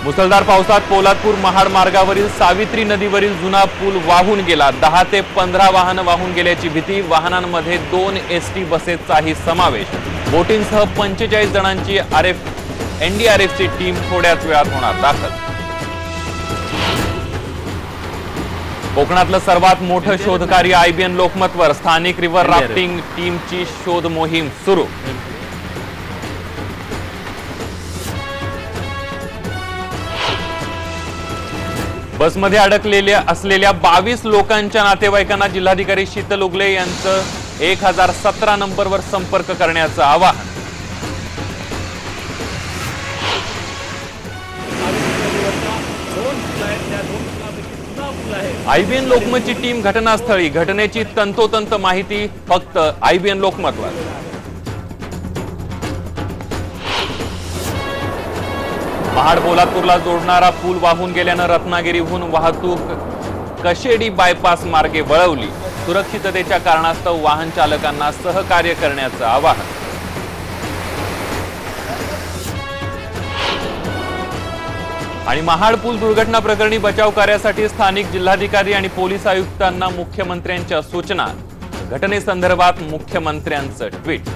मुसळधार पावसात पोलादपूर महाड मार्गावरील सावित्री नदीवरील जुना पूल वाहून गेला। 10 ते 15 वाहनं वाहून गेल्याची भीती। वाहनांमध्ये 2 एसटी बसेसचाही समावेश। बोटींसह 45 जणांची एनडीआरएफची टीम थोड्याच वेळात होणार दाखल। कोकणातलं सर्वात मोठं शोधकार्य आयबीएन लोकमतवर। स्थानिक रिव्हर राफ्टिंग टीमची शोध मोहीम सुरू। बसमध्ये अडकलेल्या असलेल्या 22 लोकांच्या नातेवाईकांना जिल्हाधिकारी शीतल उगले यांचं 1017 नंबरवर संपर्क करण्याचं आवाहन। आयबीएन लोकमतची टीम घटनास्थळी। घटनेची तंतोतंत माहिती फक्त आयबीएन लोकमतवर। महाड पोलादपूरला जोडणारा पूल वाहून गेल्यानं रत्नागिरीहून वाहतूक कशेडी बायपास मार्गे वळवली। सुरक्षिततेच्या कारणास्तव वाहन चालकांना सहकार्य करण्याचं आवाहन। आणि महाड पूल दुर्घटना प्रकरणी बचाव कार्यासाठी स्थानिक जिल्हाधिकारी आणि पोलीस आयुक्तांना मुख्यमंत्र्यांच्या सूचना। घटनेसंदर्भात मुख्यमंत्र्यांचं ट्विट।